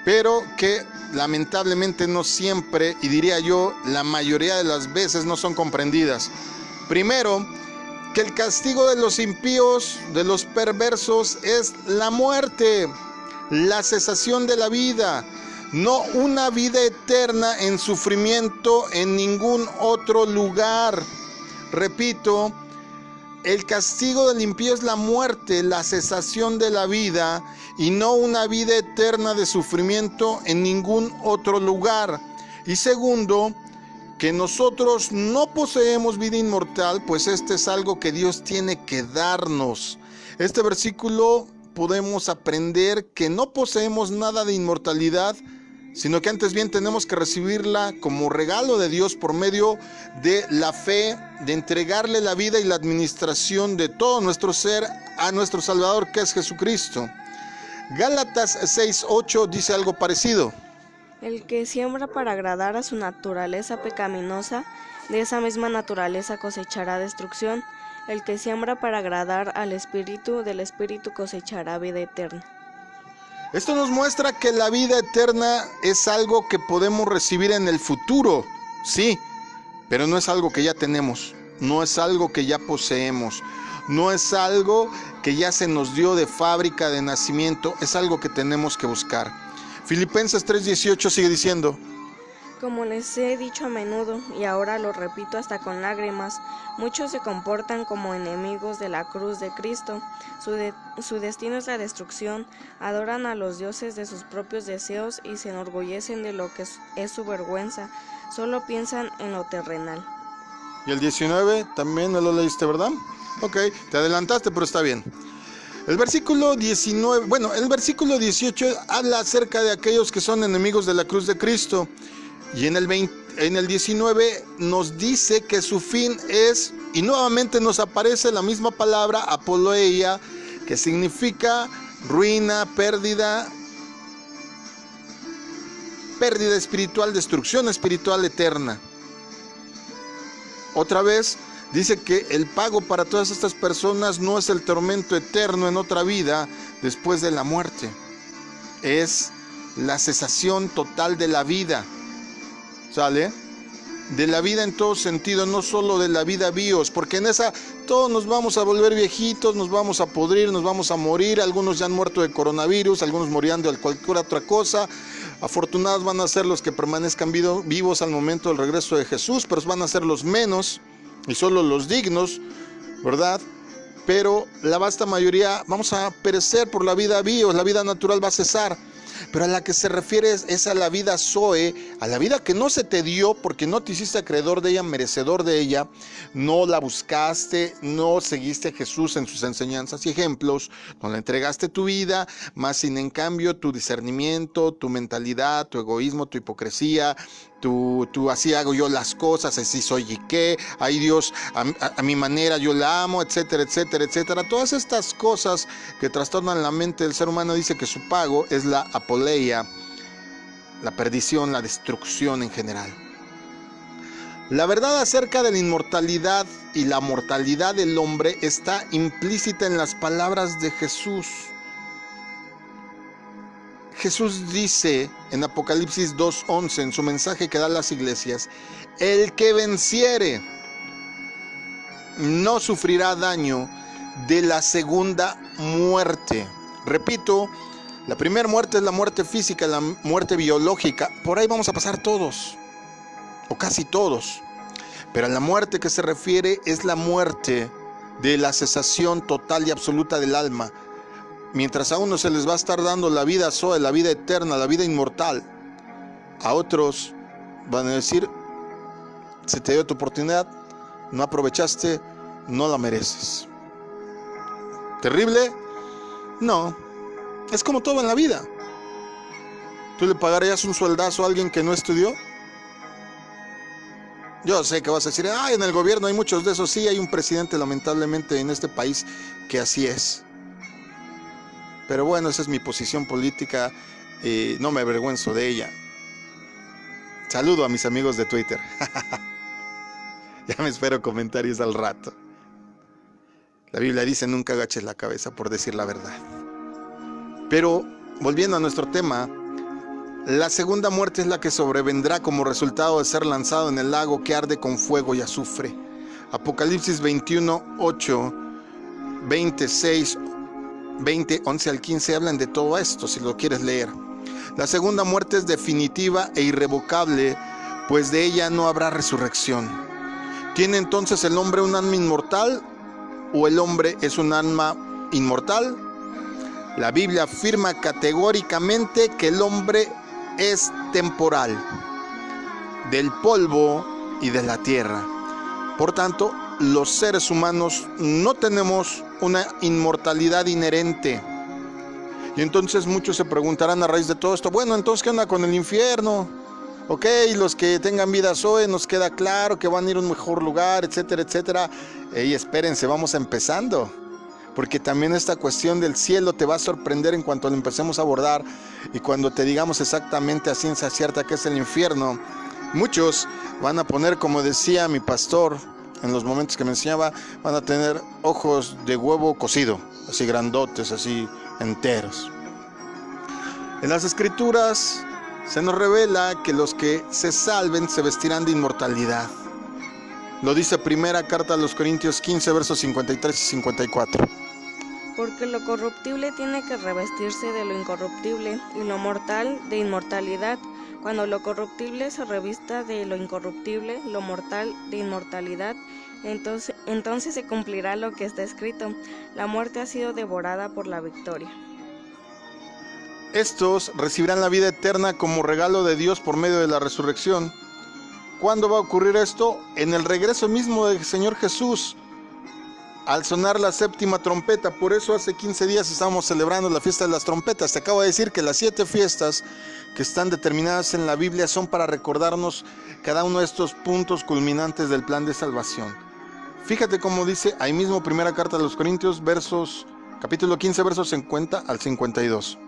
pero que lamentablemente no siempre, y diría yo, la mayoría de las veces no son comprendidas. Primero, que el castigo de los impíos, de los perversos, es la muerte, la cesación de la vida. No una vida eterna en sufrimiento en ningún otro lugar. Repito, el castigo del impío es la muerte, la cesación de la vida, y no una vida eterna de sufrimiento en ningún otro lugar. Y segundo, que nosotros no poseemos vida inmortal, pues este es algo que Dios tiene que darnos. Este versículo podemos aprender que no poseemos nada de inmortalidad, sino que antes bien tenemos que recibirla como regalo de Dios por medio de la fe, de entregarle la vida y la administración de todo nuestro ser a nuestro Salvador, que es Jesucristo. Gálatas 6:8 dice algo parecido. El que siembra para agradar a su naturaleza pecaminosa, de esa misma naturaleza cosechará destrucción. El que siembra para agradar al Espíritu, del Espíritu cosechará vida eterna. Esto nos muestra que la vida eterna es algo que podemos recibir en el futuro, sí, pero no es algo que ya tenemos, no es algo que ya poseemos, no es algo que ya se nos dio de fábrica, de nacimiento, es algo que tenemos que buscar. Filipenses 3:18 sigue diciendo: Como les he dicho a menudo, y ahora lo repito hasta con lágrimas, muchos se comportan como enemigos de la cruz de Cristo. Su destino es la destrucción, adoran a los dioses de sus propios deseos y se enorgullecen de lo que es su vergüenza, solo piensan en lo terrenal. Y el 19 también no lo leíste, ¿verdad? Ok, te adelantaste, pero está bien. El versículo 18 habla acerca de aquellos que son enemigos de la cruz de Cristo. Y en el 19 nos dice que su fin es, y nuevamente nos aparece la misma palabra, apoloeia, que significa ruina, pérdida espiritual, destrucción espiritual eterna. Otra vez dice que el pago para todas estas personas no es el tormento eterno en otra vida después de la muerte, es la cesación total de la vida. ¿Sale? De la vida en todo sentido, no solo de la vida bios, porque en esa todos nos vamos a volver viejitos, nos vamos a podrir, nos vamos a morir. Algunos ya han muerto de coronavirus, algunos morirán de cualquier otra cosa. Afortunados van a ser los que permanezcan vivos al momento del regreso de Jesús, pero van a ser los menos y solo los dignos, ¿verdad? Pero la vasta mayoría vamos a perecer por la vida bios, la vida natural va a cesar. Pero a la que se refiere es a la vida Zoe, a la vida que no se te dio porque no te hiciste acreedor de ella, merecedor de ella, no la buscaste, no seguiste a Jesús en sus enseñanzas y ejemplos, no le entregaste tu vida, más sin en cambio tu discernimiento, tu mentalidad, tu egoísmo, tu hipocresía, tú así hago yo las cosas, así soy y qué, ay Dios, a mi manera yo la amo, etcétera, etcétera, etcétera. Todas estas cosas que trastornan la mente del ser humano, dice que su pago es la apoleia, la perdición, la destrucción en general. La verdad acerca de la inmortalidad y la mortalidad del hombre está implícita en las palabras de Jesús. Jesús dice en Apocalipsis 2:11, en su mensaje que da a las iglesias: el que venciere no sufrirá daño de la segunda muerte. Repito, la primera muerte es la muerte física, la muerte biológica. Por ahí vamos a pasar todos, o casi todos. Pero a la muerte que se refiere es la muerte de la cesación total y absoluta del alma. Mientras a unos se les va a estar dando la vida zoe, la vida eterna, la vida inmortal, a otros van a decir: se te dio tu oportunidad, no aprovechaste, no la mereces. ¿Terrible? No. Es como todo en la vida. ¿Tú le pagarías un sueldazo a alguien que no estudió? Yo sé que vas a decir: ay, en el gobierno hay muchos de esos. Sí, hay un presidente lamentablemente en este país que así es. Pero bueno, esa es mi posición política, no me avergüenzo de ella. Saludo a mis amigos de Twitter. Ya me espero comentarios al rato. La Biblia dice: nunca agaches la cabeza por decir la verdad. Pero, volviendo a nuestro tema, la segunda muerte es la que sobrevendrá como resultado de ser lanzado en el lago que arde con fuego y azufre. Apocalipsis 21:8, 26, 20, 11 al 15 hablan de todo esto, si lo quieres leer. La segunda muerte es definitiva e irrevocable, pues de ella no habrá resurrección. ¿Tiene entonces el hombre un alma inmortal o el hombre es un alma inmortal? La Biblia afirma categóricamente que el hombre es temporal, del polvo y de la tierra. Por tanto, los seres humanos no tenemos una inmortalidad inherente. Y entonces muchos se preguntarán a raíz de todo esto: bueno, entonces ¿qué onda con el infierno? Ok, los que tengan vida zoe, nos queda claro que van a ir a un mejor lugar, etcétera, etcétera. Ey, espérense, vamos empezando. Porque también esta cuestión del cielo te va a sorprender en cuanto lo empecemos a abordar. Y cuando te digamos exactamente a ciencia cierta qué es el infierno, muchos van a poner, como decía mi pastor en los momentos que me enseñaba, van a tener ojos de huevo cocido, así grandotes, así enteros. En las Escrituras se nos revela que los que se salven se vestirán de inmortalidad. Lo dice primera carta a los Corintios 15, versos 53 y 54. Porque lo corruptible tiene que revestirse de lo incorruptible, y lo mortal de inmortalidad. Cuando lo corruptible se revista de lo incorruptible, lo mortal de inmortalidad, entonces se cumplirá lo que está escrito: la muerte ha sido devorada por la victoria. Estos recibirán la vida eterna como regalo de Dios por medio de la resurrección. ¿Cuándo va a ocurrir esto? En el regreso mismo del Señor Jesús, al sonar la séptima trompeta. Por eso hace 15 días estábamos celebrando la fiesta de las trompetas. Te acabo de decir que las 7 fiestas que están determinadas en la Biblia son para recordarnos cada uno de estos puntos culminantes del plan de salvación. Fíjate cómo dice ahí mismo primera carta a los Corintios, capítulo 15, versos 50 al 52.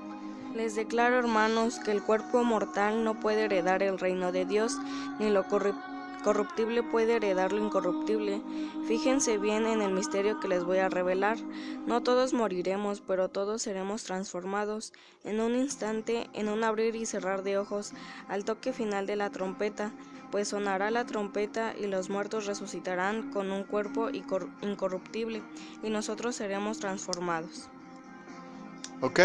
Les declaro, hermanos, que el cuerpo mortal no puede heredar el reino de Dios, ni lo corruptible puede heredar lo incorruptible. Fíjense bien en el misterio que les voy a revelar. No todos moriremos, pero todos seremos transformados en un instante, en un abrir y cerrar de ojos, al toque final de la trompeta. Pues sonará la trompeta y los muertos resucitarán con un cuerpo incorruptible, y nosotros seremos transformados. Ok,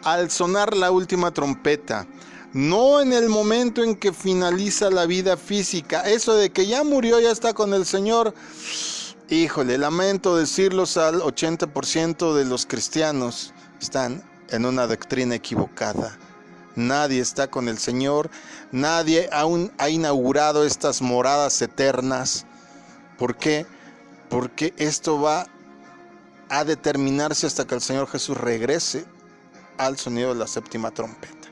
al sonar la última trompeta, no en el momento en que finaliza la vida física. Eso de que ya murió, ya está con el Señor, híjole, lamento decirlos, al 80% de los cristianos están en una doctrina equivocada. Nadie está con el Señor, nadie aún ha inaugurado estas moradas eternas. ¿Por qué? Porque esto va a determinarse hasta que el Señor Jesús regrese al sonido de la séptima trompeta.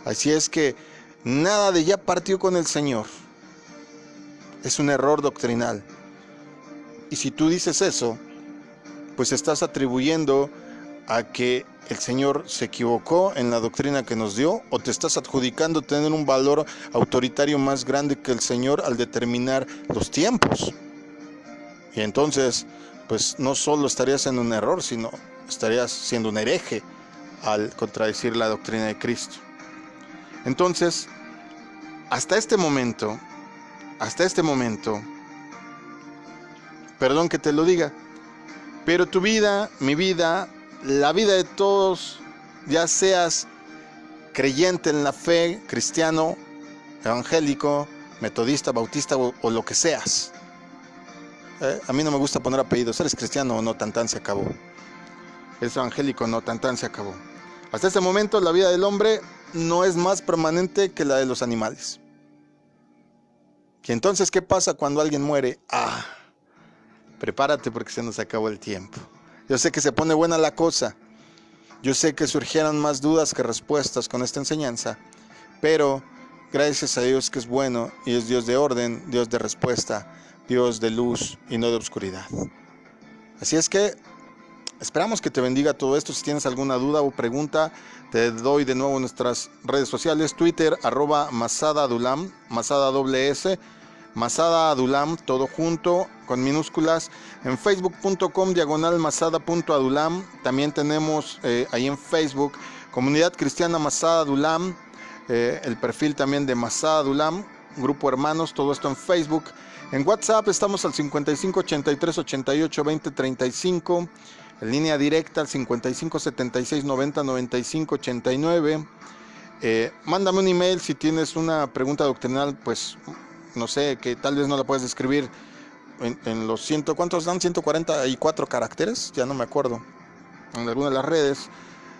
Así es que Nada de ya partió con el Señor. Es un error doctrinal. Y si tú dices eso, pues estás atribuyendo a que el Señor se equivocó en la doctrina que nos dio, o te estás adjudicando tener un valor autoritario más grande que el Señor al determinar los tiempos. Y entonces, pues no solo estarías en un error, sino estarías siendo un hereje al contradecir la doctrina de Cristo. Entonces, hasta este momento, perdón que te lo diga, pero tu vida, mi vida, la vida de todos, ya seas creyente en la fe, cristiano, evangélico, metodista, bautista o lo que seas. A mí no me gusta poner apellidos. ¿Eres cristiano o no? Tan se acabó. ¿Eres evangélico? No, tan se acabó. Hasta este momento la vida del hombre no es más permanente que la de los animales. Y entonces, ¿qué pasa cuando alguien muere? Prepárate porque se nos acabó el tiempo. Yo sé que se pone buena la cosa. Yo sé que surgieron más dudas que respuestas con esta enseñanza. Pero gracias a Dios que es bueno y es Dios de orden, Dios de respuesta, Dios de luz y no de oscuridad. Así es que esperamos que te bendiga todo esto. Si tienes alguna duda o pregunta, te doy de nuevo nuestras redes sociales. Twitter, @masadadulam, Masada ss, Masada Adulam, todo junto, con minúsculas. En facebook.com/masada.adulam. También tenemos ahí en Facebook, Comunidad Cristiana Masada Adulam, el perfil también de Masada Adulam, Grupo Hermanos, todo esto en Facebook. En WhatsApp estamos al 55 83 88 20 35. En línea directa al 55 76 90 95 89. Mándame un email si tienes una pregunta doctrinal, pues no sé, que tal vez no la puedes escribir en los ¿cuántos dan? 144 caracteres, ya no me acuerdo, en alguna de las redes.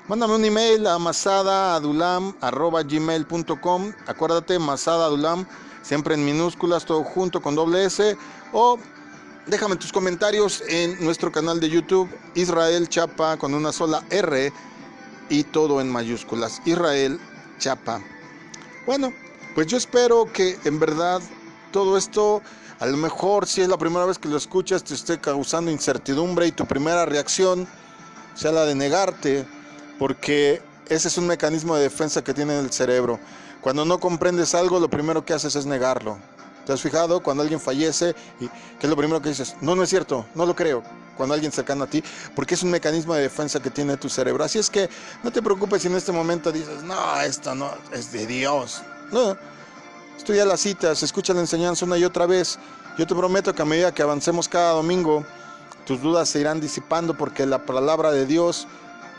Mándame un email a masadadulam@gmail.com. Acuérdate, masadadulam, siempre en minúsculas, todo junto con S. O déjame tus comentarios en nuestro canal de YouTube, Israel Chapa, con una sola R y todo en mayúsculas, Israel Chapa. Bueno, pues yo espero que en verdad todo esto, a lo mejor si es la primera vez que lo escuchas, te esté causando incertidumbre y tu primera reacción sea la de negarte, porque ese es un mecanismo de defensa que tiene el cerebro. Cuando no comprendes algo, lo primero que haces es negarlo. ¿Te has fijado? Cuando alguien fallece, ¿qué es lo primero que dices? No es cierto, no lo creo. Cuando alguien cercano a ti, porque es un mecanismo de defensa que tiene tu cerebro. Así es que no te preocupes si en este momento dices, no, esto no es de Dios. No, estudia las citas, escucha la enseñanza una y otra vez. Yo te prometo que a medida que avancemos cada domingo, tus dudas se irán disipando, porque la palabra de Dios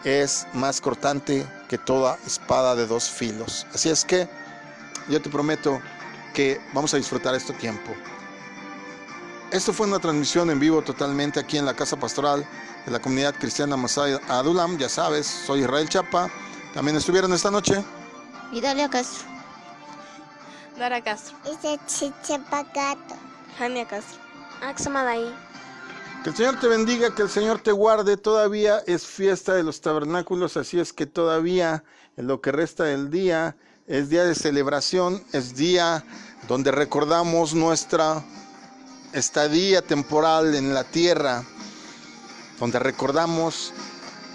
es más cortante que toda espada de dos filos. Así es que yo te prometo que vamos a disfrutar este tiempo. Esto fue una transmisión en vivo totalmente aquí en la casa pastoral de la comunidad cristiana Masada Adulam. Ya sabes, soy Israel Chapa. También estuvieron esta noche Idalia Castro, Dara Castro, Jania Castro. Axamadaí. Que el Señor te bendiga, que el Señor te guarde. Todavía es fiesta de los tabernáculos, así es que todavía en lo que resta del día es día de celebración, es día donde recordamos nuestra estadía temporal en la tierra, donde recordamos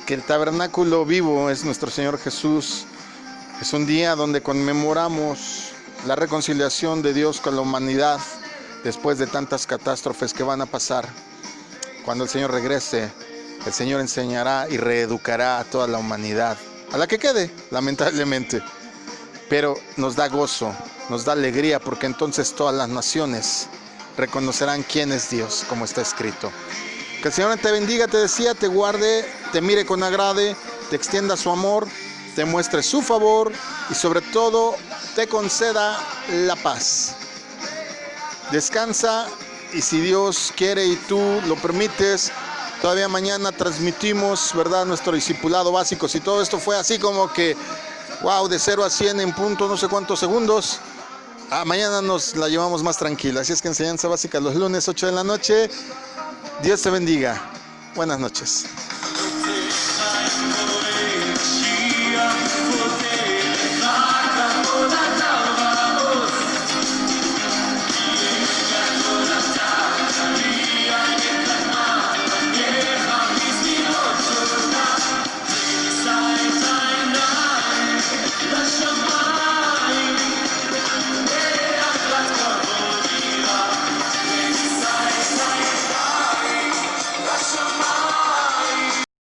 que el tabernáculo vivo es nuestro Señor Jesús. Es un día donde conmemoramos la reconciliación de Dios con la humanidad después de tantas catástrofes que van a pasar. Cuando el Señor regrese, el Señor enseñará y reeducará a toda la humanidad, a la que quede, lamentablemente. Pero nos da gozo, nos da alegría, porque entonces todas las naciones reconocerán quién es Dios, como está escrito. Que el Señor te bendiga, te decía, te guarde, te mire con agrade, te extienda su amor, te muestre su favor y sobre todo te conceda la paz. Descansa, y si Dios quiere y tú lo permites, todavía mañana transmitimos, ¿verdad?, nuestro discipulado básico. Si todo esto fue así como que, wow, de 0 a 100 en punto no sé cuántos segundos, mañana nos la llevamos más tranquila. Así es que enseñanza básica los lunes 8 de la noche. Dios te bendiga. Buenas noches.